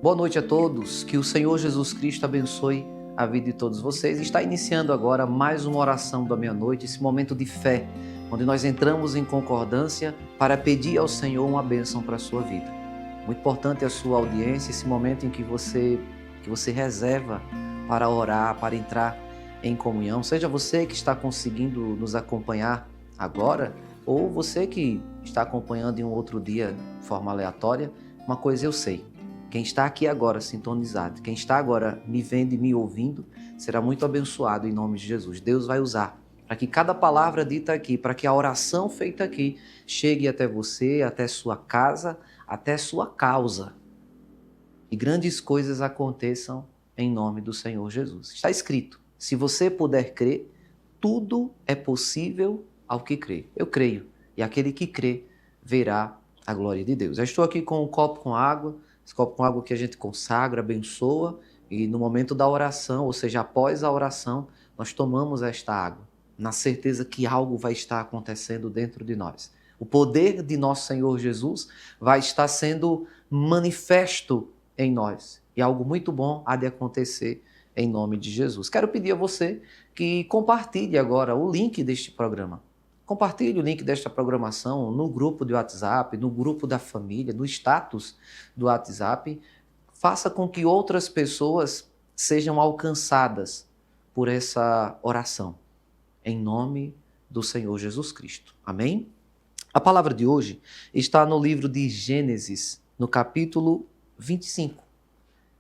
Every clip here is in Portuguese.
Boa noite a todos, que o Senhor Jesus Cristo abençoe a vida de todos vocês. Está iniciando agora mais uma oração da meia-noite, esse momento de fé, onde nós entramos em concordância para pedir ao Senhor uma bênção para a sua vida. Muito importante a sua audiência, esse momento em que você reserva para orar, para entrar em comunhão. Seja você que está conseguindo nos acompanhar agora, ou você que está acompanhando em um outro dia de forma aleatória, uma coisa eu sei. Quem está aqui agora sintonizado, quem está agora me vendo e me ouvindo, será muito abençoado em nome de Jesus. Deus vai usar para que cada palavra dita aqui, para que a oração feita aqui chegue até você, até sua casa, até sua causa. E grandes coisas aconteçam em nome do Senhor Jesus. Está escrito, se você puder crer, tudo é possível ao que crê. Eu creio, e aquele que crê verá a glória de Deus. Eu estou aqui com um copo com água, esse copo com água que a gente consagra, abençoa, e no momento da oração, ou seja, após a oração, nós tomamos esta água, na certeza que algo vai estar acontecendo dentro de nós. O poder de nosso Senhor Jesus vai estar sendo manifesto em nós, e algo muito bom há de acontecer em nome de Jesus. Quero pedir a você que compartilhe agora o link deste programa. Compartilhe o link desta programação no grupo do WhatsApp, no grupo da família, no status do WhatsApp. Faça com que outras pessoas sejam alcançadas por essa oração. Em nome do Senhor Jesus Cristo. Amém? A palavra de hoje está no livro de Gênesis, no capítulo 25.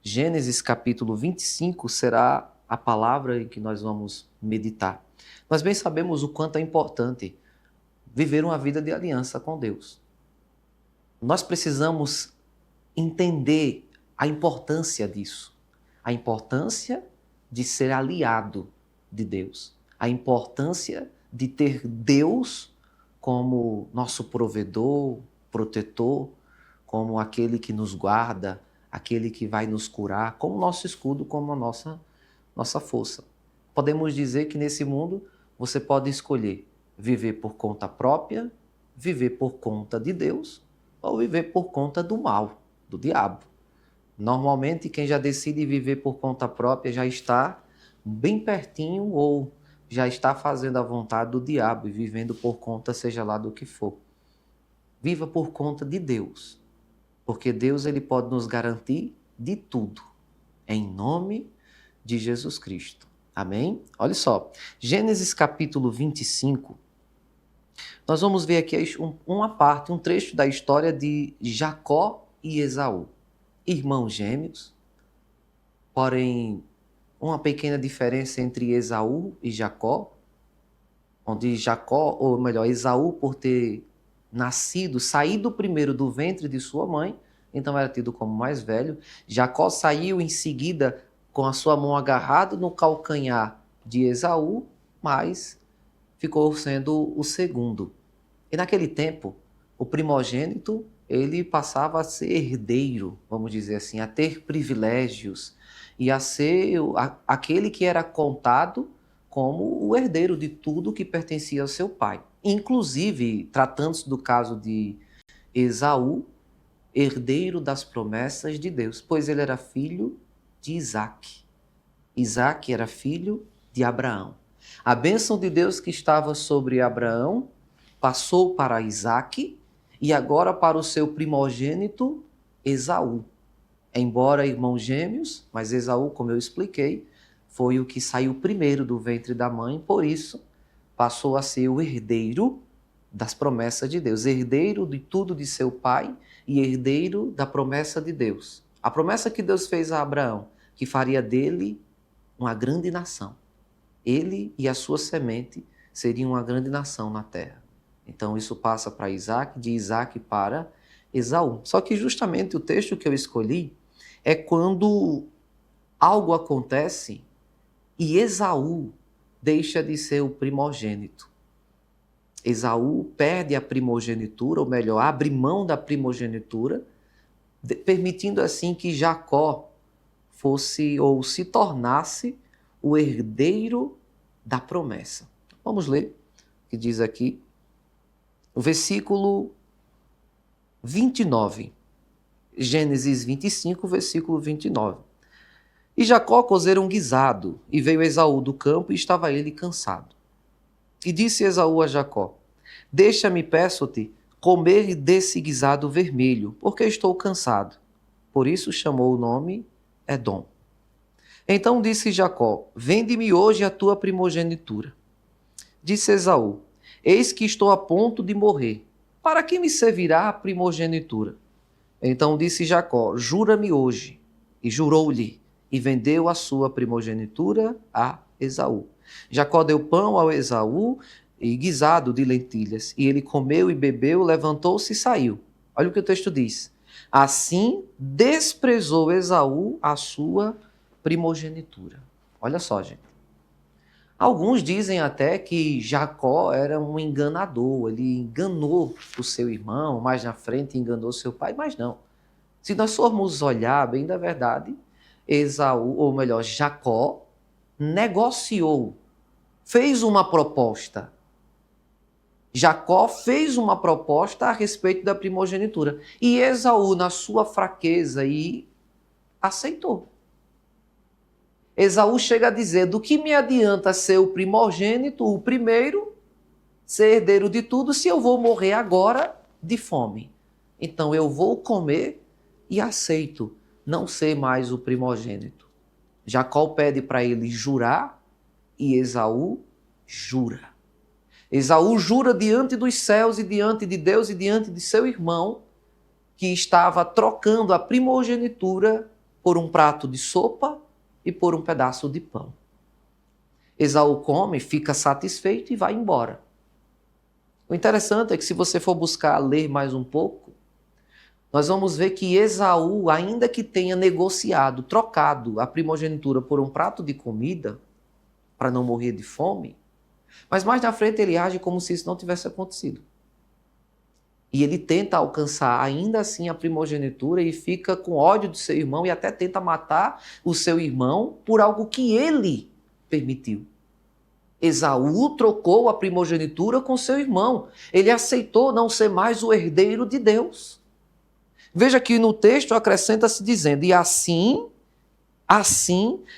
Gênesis capítulo 25 será a palavra em que nós vamos meditar. Nós bem sabemos o quanto é importante viver uma vida de aliança com Deus. Nós precisamos entender a importância disso, a importância de ser aliado de Deus, a importância de ter Deus como nosso provedor, protetor, como aquele que nos guarda, aquele que vai nos curar, como nosso escudo, como a nossa força. Podemos dizer que nesse mundo você pode escolher viver por conta própria, viver por conta de Deus ou viver por conta do mal, do diabo. Normalmente quem já decide viver por conta própria já está bem pertinho ou já está fazendo a vontade do diabo e vivendo por conta seja lá do que for. Viva por conta de Deus, porque Deus ele pode nos garantir de tudo, em nome de Jesus Cristo. Amém? Olha só, Gênesis capítulo 25, nós vamos ver aqui uma parte, um trecho da história de Jacó e Esaú, irmãos gêmeos, porém uma pequena diferença entre Esaú e Jacó, onde Jacó, ou melhor, Esaú, por ter saído primeiro do ventre de sua mãe, então era tido como mais velho. Jacó saiu em seguida com a sua mão agarrada no calcanhar de Esaú, mas ficou sendo o segundo. E naquele tempo, o primogênito, ele passava a ser herdeiro, vamos dizer assim, a ter privilégios e a ser aquele que era contado como o herdeiro de tudo que pertencia ao seu pai. Inclusive, tratando-se do caso de Esaú, herdeiro das promessas de Deus, pois ele era filho de Isaque. Isaque era filho de Abraão. A bênção de Deus que estava sobre Abraão passou para Isaque e agora para o seu primogênito Esaú. Embora irmãos gêmeos, mas Esaú, como eu expliquei, foi o que saiu primeiro do ventre da mãe, por isso passou a ser o herdeiro das promessas de Deus, herdeiro de tudo de seu pai e herdeiro da promessa de Deus. A promessa que Deus fez a Abraão, que faria dele uma grande nação. Ele e a sua semente seriam uma grande nação na terra. Então isso passa para Isaque, de Isaque para Esaú. Só que justamente o texto que eu escolhi é quando algo acontece e Esaú deixa de ser o primogênito. Esaú perde a primogenitura, ou melhor, abre mão da primogenitura, permitindo assim que Jacó fosse ou se tornasse o herdeiro da promessa. Vamos ler o que diz aqui. O versículo 29. Gênesis 25, versículo 29. E Jacó cozera um guisado, e veio Esaú do campo, e estava ele cansado. E disse Esaú a Jacó: Deixa-me, peço-te, comer desse guisado vermelho, porque estou cansado. Por isso chamou o nome Edom. Então disse Jacó: Vende-me hoje a tua primogenitura. Disse Esaú: Eis que estou a ponto de morrer. Para que me servirá a primogenitura? Então disse Jacó: Jura-me hoje. E jurou-lhe, e vendeu a sua primogenitura a Esaú. Jacó deu pão ao Esaú e guisado de lentilhas. E ele comeu e bebeu, levantou-se e saiu. Olha o que o texto diz. Assim desprezou Esaú a sua primogenitura. Olha só, gente. Alguns dizem até que Jacó era um enganador, ele enganou o seu irmão, mais na frente enganou seu pai, mas não. Se nós formos olhar bem da verdade, Esaú, ou melhor, Jacó, negociou, fez uma proposta. Jacó fez uma proposta a respeito da primogenitura. E Esaú, na sua fraqueza, aceitou. Esaú chega a dizer: do que me adianta ser o primogênito, o primeiro, ser herdeiro de tudo, se eu vou morrer agora de fome? Então eu vou comer e aceito não ser mais o primogênito. Jacó pede para ele jurar e Esaú jura. Esaú jura diante dos céus e diante de Deus e diante de seu irmão que estava trocando a primogenitura por um prato de sopa e por um pedaço de pão. Esaú come, fica satisfeito e vai embora. O interessante é que se você for buscar ler mais um pouco, nós vamos ver que Esaú, ainda que tenha negociado, trocado a primogenitura por um prato de comida, para não morrer de fome, mas mais na frente ele age como se isso não tivesse acontecido. E ele tenta alcançar ainda assim a primogenitura e fica com ódio de seu irmão e até tenta matar o seu irmão por algo que ele permitiu. Esaú trocou a primogenitura com seu irmão. Ele aceitou não ser mais o herdeiro de Deus. Veja que no texto acrescenta-se dizendo: e assim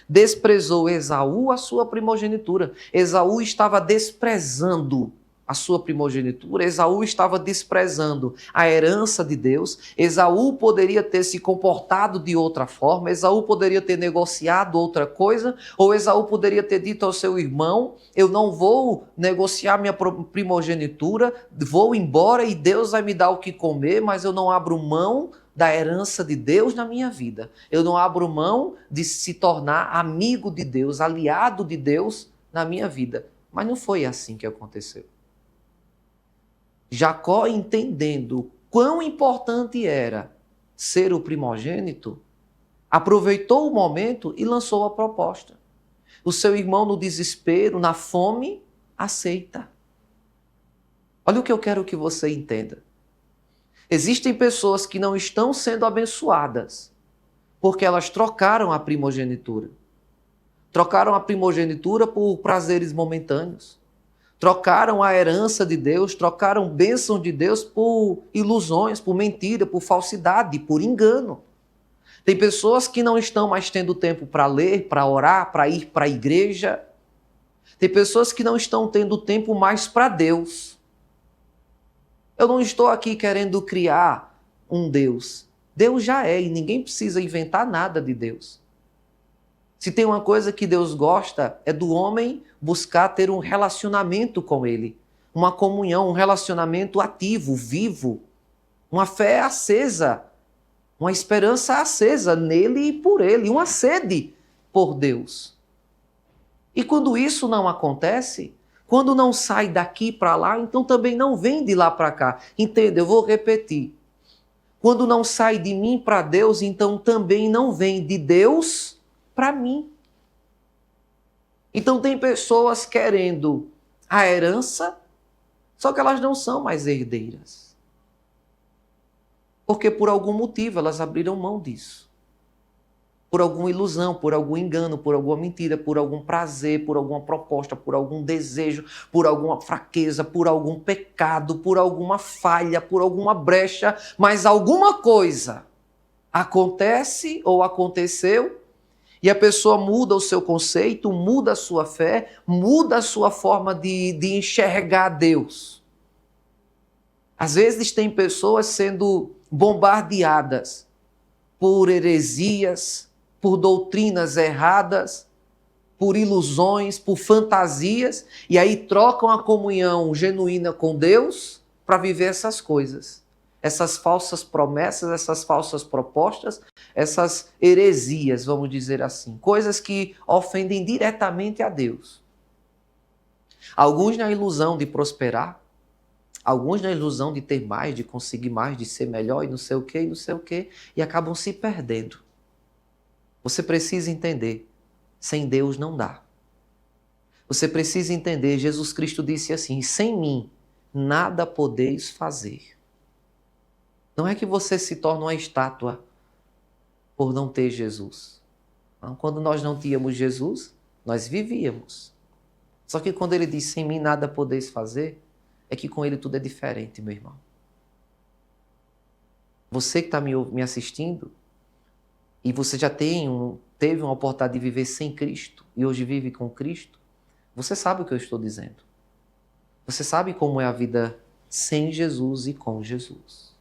desprezou Esaú a sua primogenitura. Esaú estava desprezando a sua primogenitura, Esaú estava desprezando a herança de Deus. Esaú poderia ter se comportado de outra forma, Esaú poderia ter negociado outra coisa, ou Esaú poderia ter dito ao seu irmão: eu não vou negociar minha primogenitura, vou embora e Deus vai me dar o que comer, mas eu não abro mão da herança de Deus na minha vida. Eu não abro mão de se tornar amigo de Deus, aliado de Deus na minha vida. Mas não foi assim que aconteceu. Jacó, entendendo quão importante era ser o primogênito, aproveitou o momento e lançou a proposta. O seu irmão, no desespero, na fome, aceita. Olha o que eu quero que você entenda. Existem pessoas que não estão sendo abençoadas porque elas trocaram a primogenitura. Trocaram a primogenitura por prazeres momentâneos. Trocaram a herança de Deus, trocaram bênção de Deus por ilusões, por mentira, por falsidade, por engano. Tem pessoas que não estão mais tendo tempo para ler, para orar, para ir para a igreja. Tem pessoas que não estão tendo tempo mais para Deus. Eu não estou aqui querendo criar um Deus. Deus já é e ninguém precisa inventar nada de Deus. Se tem uma coisa que Deus gosta, é do homem buscar ter um relacionamento com Ele. Uma comunhão, um relacionamento ativo, vivo. Uma fé acesa. Uma esperança acesa nele e por Ele. Uma sede por Deus. E quando isso não acontece, quando não sai daqui para lá, então também não vem de lá para cá. Entenda, eu vou repetir. Quando não sai de mim para Deus, então também não vem de Deus para mim. Então tem pessoas querendo a herança, só que elas não são mais herdeiras. Porque por algum motivo elas abriram mão disso. Por alguma ilusão, por algum engano, por alguma mentira, por algum prazer, por alguma proposta, por algum desejo, por alguma fraqueza, por algum pecado, por alguma falha, por alguma brecha, mas alguma coisa acontece ou aconteceu, e a pessoa muda o seu conceito, muda a sua fé, muda a sua forma de enxergar Deus. Às vezes tem pessoas sendo bombardeadas por heresias, por doutrinas erradas, por ilusões, por fantasias, e aí trocam a comunhão genuína com Deus para viver essas coisas. Essas falsas promessas, essas falsas propostas, essas heresias, vamos dizer assim. Coisas que ofendem diretamente a Deus. Alguns na ilusão de prosperar, alguns na ilusão de ter mais, de conseguir mais, de ser melhor e não sei o quê, e não sei o quê, e acabam se perdendo. Você precisa entender, sem Deus não dá. Você precisa entender, Jesus Cristo disse assim, sem mim nada podeis fazer. Não é que você se torna uma estátua por não ter Jesus. Não, quando nós não tínhamos Jesus, nós vivíamos. Só que quando ele diz, sem mim nada podeis fazer, é que com ele tudo é diferente, meu irmão. Você que está me assistindo, e você já teve uma oportunidade de viver sem Cristo, e hoje vive com Cristo, você sabe o que eu estou dizendo. Você sabe como é a vida sem Jesus e com Jesus.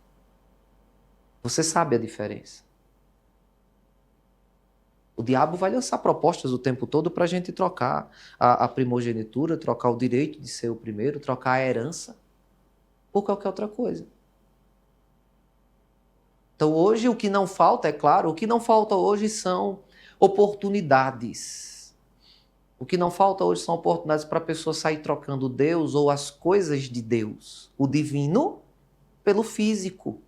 Você sabe a diferença. O diabo vai lançar propostas o tempo todo para a gente trocar a primogenitura, trocar o direito de ser o primeiro, trocar a herança por qualquer outra coisa. Então hoje o que não falta, é claro, o que não falta hoje são oportunidades. O que não falta hoje são oportunidades para a pessoa sair trocando Deus ou as coisas de Deus. O divino pelo físico,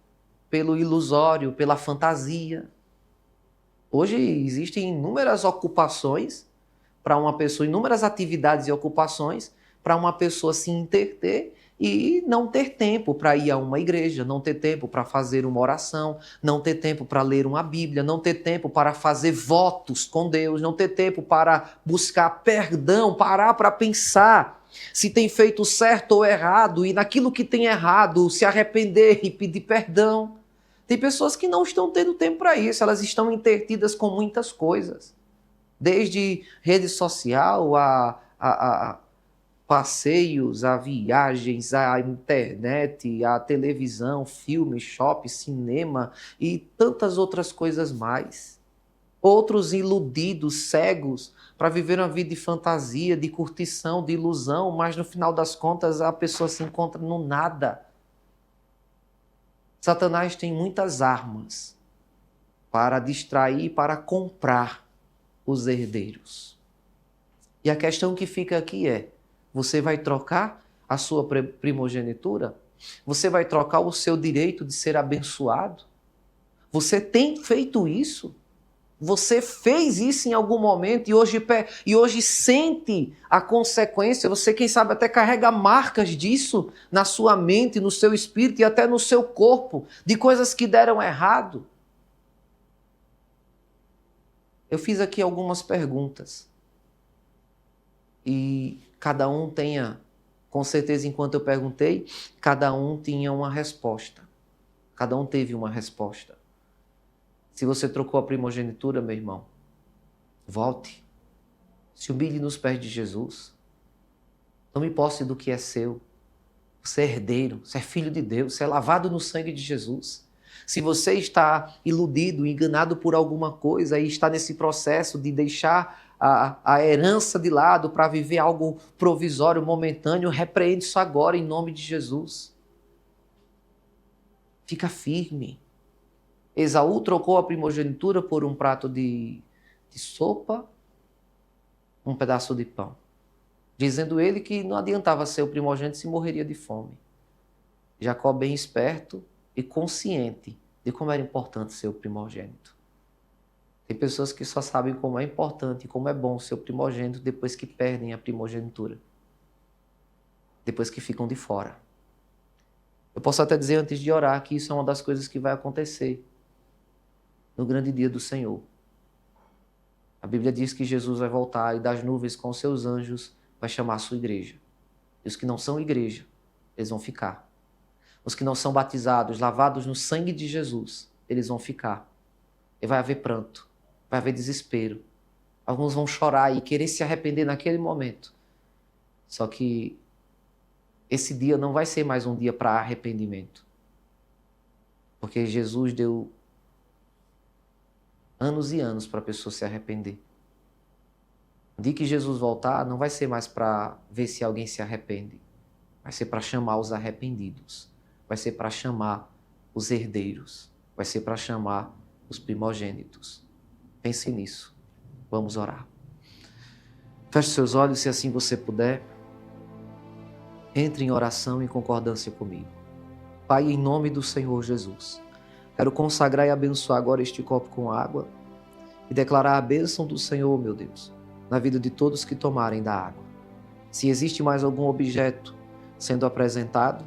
pelo ilusório, pela fantasia. Hoje existem inúmeras ocupações para uma pessoa, inúmeras atividades e ocupações para uma pessoa se entreter e não ter tempo para ir a uma igreja, não ter tempo para fazer uma oração, não ter tempo para ler uma Bíblia, não ter tempo para fazer votos com Deus, não ter tempo para buscar perdão, parar para pensar se tem feito certo ou errado e naquilo que tem errado se arrepender e pedir perdão. Tem pessoas que não estão tendo tempo para isso, elas estão entretidas com muitas coisas. Desde rede social, a passeios, a viagens, a internet, a televisão, filme, shopping, cinema e tantas outras coisas mais. Outros iludidos, cegos, para viver uma vida de fantasia, de curtição, de ilusão, mas no final das contas a pessoa se encontra no nada. Satanás tem muitas armas para distrair, para comprar os herdeiros. E a questão que fica aqui é, você vai trocar a sua primogenitura? Você vai trocar o seu direito de ser abençoado? Você tem feito isso? Você fez isso em algum momento e hoje sente a consequência. Você, quem sabe, até carrega marcas disso na sua mente, no seu espírito e até no seu corpo, de coisas que deram errado. Eu fiz aqui algumas perguntas. E cada um com certeza, enquanto eu perguntei, cada um tinha uma resposta. Cada um teve uma resposta. Se você trocou a primogenitura, meu irmão, volte. Se humilhe nos pés de Jesus. Tome posse do que é seu. Você é herdeiro, você é filho de Deus, você é lavado no sangue de Jesus. Se você está iludido, enganado por alguma coisa e está nesse processo de deixar a herança de lado para viver algo provisório, momentâneo, repreende isso agora em nome de Jesus. Fica firme. Esaú trocou a primogenitura por um prato de sopa, um pedaço de pão, dizendo ele que não adiantava ser o primogênito se morreria de fome. Jacó, bem esperto e consciente de como era importante ser o primogênito. Tem pessoas que só sabem como é importante e como é bom ser o primogênito depois que perdem a primogenitura, depois que ficam de fora. Eu posso até dizer antes de orar que isso é uma das coisas que vai acontecer no grande dia do Senhor. A Bíblia diz que Jesus vai voltar e das nuvens com seus anjos vai chamar a sua igreja. E os que não são igreja, eles vão ficar. Os que não são batizados, lavados no sangue de Jesus, eles vão ficar. e vai haver pranto, vai haver desespero. Alguns vão chorar e querer se arrepender naquele momento. Só que esse dia não vai ser mais um dia para arrependimento. Porque Jesus deu anos e anos para a pessoa se arrepender. O dia que Jesus voltar, não vai ser mais para ver se alguém se arrepende. Vai ser para chamar os arrependidos. Vai ser para chamar os herdeiros. Vai ser para chamar os primogênitos. Pense nisso. Vamos orar. Feche seus olhos, se assim você puder. Entre em oração em concordância comigo. Pai, em nome do Senhor Jesus, quero consagrar e abençoar agora este copo com água e declarar a bênção do Senhor, meu Deus, na vida de todos que tomarem da água. Se existe mais algum objeto sendo apresentado,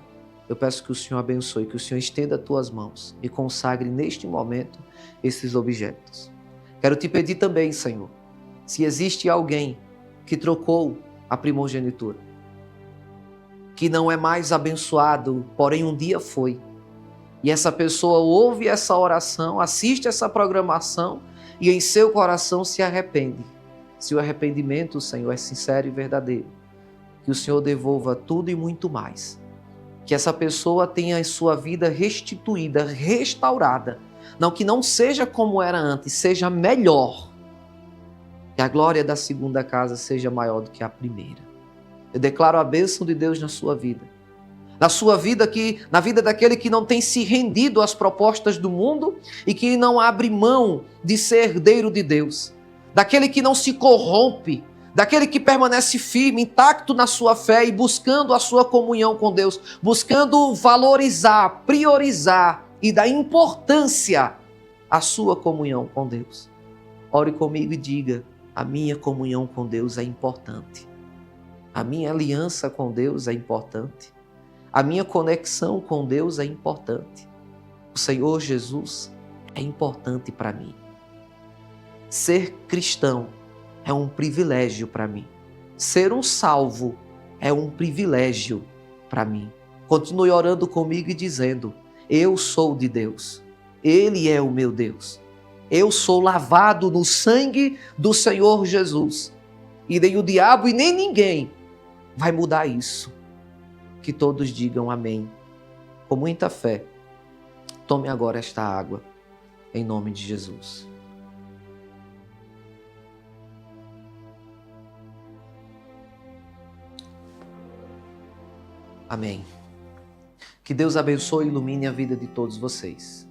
eu peço que o Senhor abençoe, que o Senhor estenda as tuas mãos e consagre neste momento esses objetos. Quero te pedir também, Senhor, se existe alguém que trocou a primogenitura, que não é mais abençoado, porém um dia foi, e essa pessoa ouve essa oração, assiste essa programação e em seu coração se arrepende. Se o arrependimento, Senhor, é sincero e verdadeiro, que o Senhor devolva tudo e muito mais. Que essa pessoa tenha a sua vida restituída, restaurada. Não que não seja como era antes, seja melhor. Que a glória da segunda casa seja maior do que a primeira. Eu declaro a bênção de Deus na sua vida. Na sua vida, na vida daquele que não tem se rendido às propostas do mundo e que não abre mão de ser herdeiro de Deus. Daquele que não se corrompe, daquele que permanece firme, intacto na sua fé e buscando a sua comunhão com Deus, buscando valorizar, priorizar e dar importância à sua comunhão com Deus. Ore comigo e diga: a minha comunhão com Deus é importante. A minha aliança com Deus é importante. A minha conexão com Deus é importante. O Senhor Jesus é importante para mim. Ser cristão é um privilégio para mim. Ser um salvo é um privilégio para mim. Continue orando comigo e dizendo: eu sou de Deus. Ele é o meu Deus. Eu sou lavado no sangue do Senhor Jesus. E nem o diabo e nem ninguém vai mudar isso. Que todos digam amém. Com muita fé, tome agora esta água, em nome de Jesus. Amém. Que Deus abençoe e ilumine a vida de todos vocês.